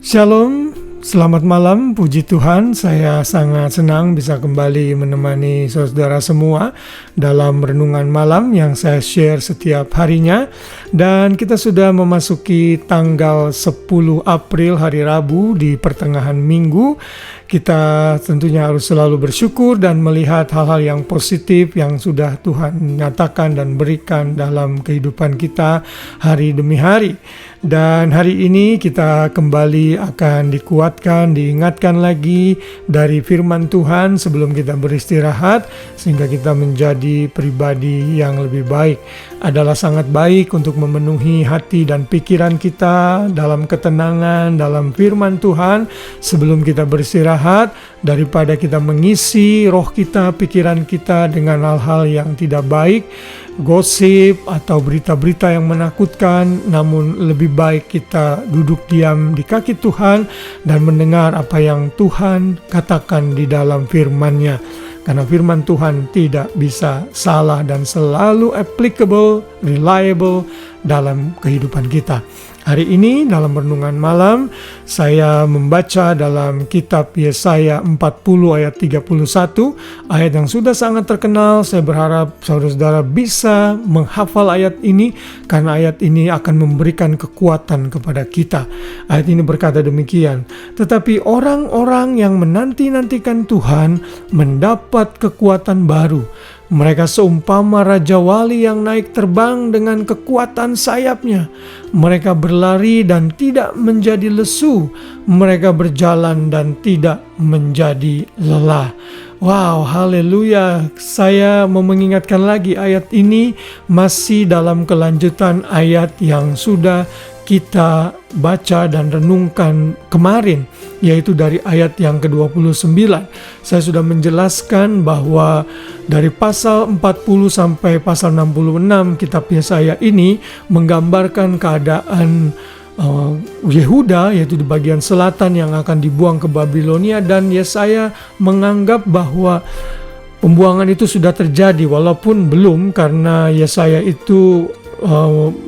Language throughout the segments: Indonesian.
Shalom, selamat malam, puji Tuhan. Saya sangat senang bisa kembali menemani saudara semua dalam renungan malam yang saya share setiap harinya. Dan kita sudah memasuki tanggal 10 April, hari Rabu di pertengahan minggu. Kita tentunya harus selalu bersyukur dan melihat hal-hal yang positif yang sudah Tuhan nyatakan dan berikan dalam kehidupan kita hari demi hari. Dan hari ini kita kembali akan dikuatkan, diingatkan lagi dari firman Tuhan sebelum kita beristirahat, sehingga kita menjadi pribadi yang lebih baik. Adalah sangat baik untuk memenuhi hati dan pikiran kita dalam ketenangan, dalam firman Tuhan sebelum kita beristirahat, daripada kita mengisi roh kita, pikiran kita dengan hal-hal yang tidak baik, gosip atau berita-berita yang menakutkan. Namun lebih baik kita duduk diam di kaki Tuhan dan mendengar apa yang Tuhan katakan di dalam firman-Nya. Karena firman Tuhan tidak bisa salah dan selalu applicable, reliable dalam kehidupan kita. Hari ini dalam renungan malam saya membaca dalam kitab Yesaya 40 ayat 31, ayat yang sudah sangat terkenal. Saya berharap saudara-saudara bisa menghafal ayat ini karena ayat ini akan memberikan kekuatan kepada kita. Ayat ini berkata demikian, "Tetapi orang-orang yang menanti-nantikan Tuhan mendapat kekuatan baru. Mereka seumpama Raja Wali yang naik terbang dengan kekuatan sayapnya. Mereka berlari dan tidak menjadi lesu. Mereka berjalan dan tidak menjadi lelah." Wow, haleluya. Saya mau mengingatkan lagi, ayat ini masih dalam kelanjutan ayat yang sudah kita baca dan renungkan kemarin, yaitu dari ayat yang ke-29. Saya sudah menjelaskan bahwa dari pasal 40 sampai pasal 66 kitab Yesaya ini menggambarkan keadaan Yehuda, yaitu di bagian selatan yang akan dibuang ke Babilonia, dan Yesaya menganggap bahwa pembuangan itu sudah terjadi walaupun belum, karena Yesaya itu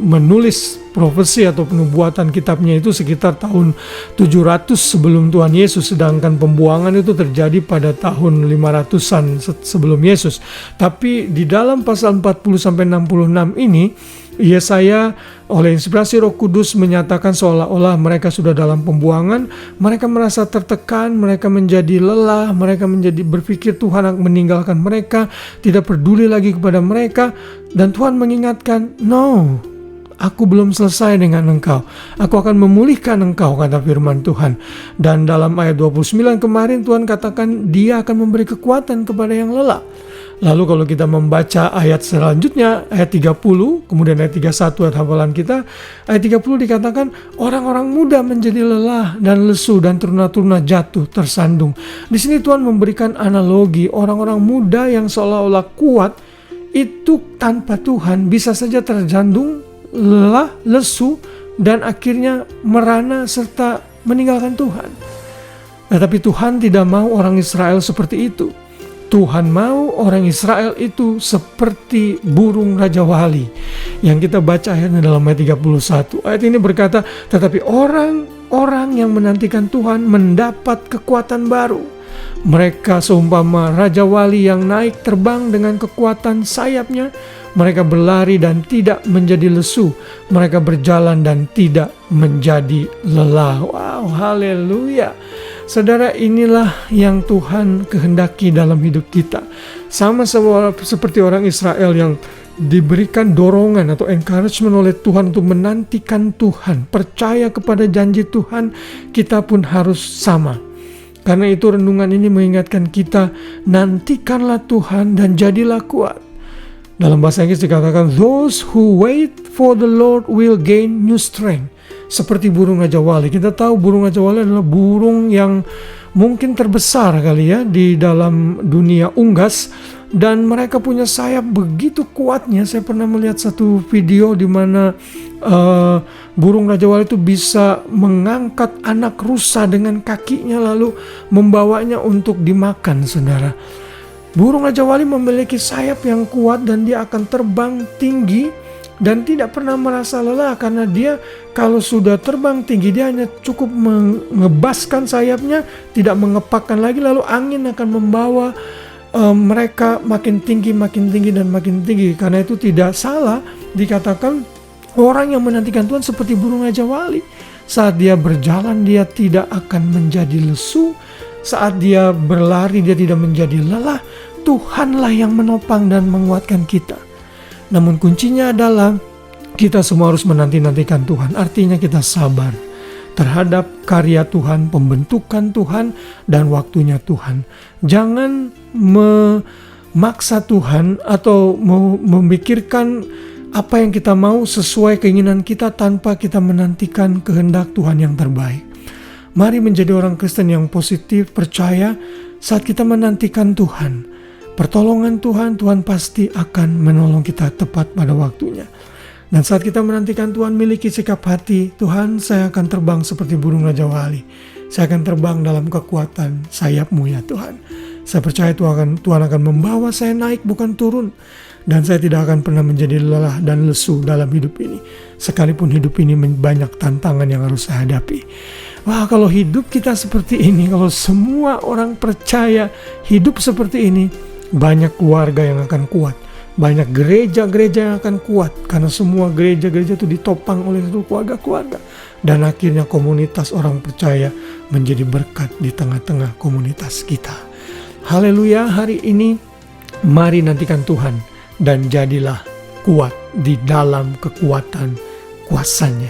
menulis profesi atau penubuatan kitabnya itu sekitar tahun 700 sebelum Tuhan Yesus, sedangkan pembuangan itu terjadi pada tahun 500-an sebelum Yesus. Tapi di dalam pasal 40 sampai 66 ini Yesaya oleh inspirasi Roh Kudus menyatakan seolah-olah mereka sudah dalam pembuangan. Mereka merasa tertekan, mereka menjadi lelah, mereka menjadi berpikir Tuhan akan meninggalkan mereka, tidak peduli lagi kepada mereka. Dan Tuhan mengingatkan, "No, aku belum selesai dengan engkau. Aku akan memulihkan engkau," kata firman Tuhan. Dan dalam ayat 29 kemarin Tuhan katakan Dia akan memberi kekuatan kepada yang lelah. Lalu kalau kita membaca ayat selanjutnya, ayat 30, kemudian ayat 31 ayat hafalan kita, ayat 30 dikatakan orang-orang muda menjadi lelah dan lesu dan teruna-teruna jatuh tersandung. Di sini Tuhan memberikan analogi orang-orang muda yang seolah-olah kuat itu tanpa Tuhan bisa saja tersandung, lelah, lesu, dan akhirnya merana serta meninggalkan Tuhan. Tetapi Tuhan tidak mau orang Israel seperti itu. Tuhan mau orang Israel itu seperti burung Raja Wali yang kita baca ayatnya dalam ayat 31. Ayat ini berkata, "Tetapi orang-orang yang menantikan Tuhan mendapat kekuatan baru. Mereka seumpama Raja Wali yang naik terbang dengan kekuatan sayapnya. Mereka berlari dan tidak menjadi lesu. Mereka berjalan dan tidak menjadi lelah." Wow, haleluya. Saudara, inilah yang Tuhan kehendaki dalam hidup kita. Sama seperti orang Israel yang diberikan dorongan atau encouragement oleh Tuhan untuk menantikan Tuhan, percaya kepada janji Tuhan, kita pun harus sama. Karena itu renungan ini mengingatkan kita, nantikanlah Tuhan dan jadilah kuat. Dalam bahasa Inggris dikatakan, "Those who wait for the Lord will gain new strength." Seperti burung Raja Wali. Kita tahu burung Raja Wali adalah burung yang mungkin terbesar kali ya di dalam dunia unggas, dan mereka punya sayap begitu kuatnya. Saya pernah melihat satu video di mana burung Raja Wali itu bisa mengangkat anak rusa dengan kakinya lalu membawanya untuk dimakan, saudara. Burung Raja Wali memiliki sayap yang kuat dan dia akan terbang tinggi dan tidak pernah merasa lelah, karena dia kalau sudah terbang tinggi dia hanya cukup mengebaskan sayapnya, tidak mengepakkan lagi, lalu angin akan membawa mereka makin tinggi dan makin tinggi. Karena itu tidak salah dikatakan orang yang menantikan Tuhan seperti burung Raja Wali. Saat dia berjalan dia tidak akan menjadi lesu, saat dia berlari dia tidak menjadi lelah. Tuhanlah yang menopang dan menguatkan kita. Namun kuncinya adalah kita semua harus menanti-nantikan Tuhan. Artinya kita sabar terhadap karya Tuhan, pembentukan Tuhan, dan waktunya Tuhan. Jangan memaksa Tuhan atau memikirkan apa yang kita mau sesuai keinginan kita tanpa kita menantikan kehendak Tuhan yang terbaik. Mari menjadi orang Kristen yang positif, percaya saat kita menantikan Tuhan. Pertolongan Tuhan, Tuhan pasti akan menolong kita tepat pada waktunya. Dan saat kita menantikan Tuhan, miliki sikap hati, Tuhan, saya akan terbang seperti burung Raja Wali. Saya akan terbang dalam kekuatan sayap-Mu ya Tuhan. Saya percaya Tuhan akan membawa saya naik bukan turun. Dan saya tidak akan pernah menjadi lelah dan lesu dalam hidup ini. Sekalipun hidup ini banyak tantangan yang harus saya hadapi. Wah, kalau hidup kita seperti ini, kalau semua orang percaya hidup seperti ini, banyak keluarga yang akan kuat. Banyak gereja-gereja yang akan kuat. Karena semua gereja-gereja itu ditopang oleh seluruh keluarga-keluarga. Dan akhirnya komunitas orang percaya menjadi berkat di tengah-tengah komunitas kita. Haleluya, hari ini mari nantikan Tuhan. Dan jadilah kuat di dalam kekuatan kuasa-Nya.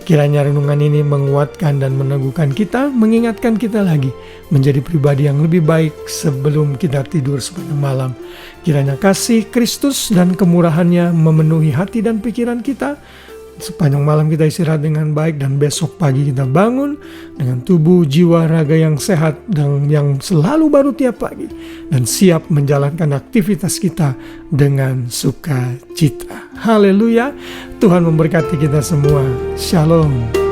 Kiranya renungan ini menguatkan dan meneguhkan kita, mengingatkan kita lagi menjadi pribadi yang lebih baik sebelum kita tidur sepanjang malam. Kiranya kasih Kristus dan kemurahan-Nya memenuhi hati dan pikiran kita. Sepanjang malam kita istirahat dengan baik, dan besok pagi kita bangun dengan tubuh, jiwa, raga yang sehat dan yang selalu baru tiap pagi, dan siap menjalankan aktivitas kita dengan sukacita. Haleluya. Tuhan memberkati kita semua. Shalom.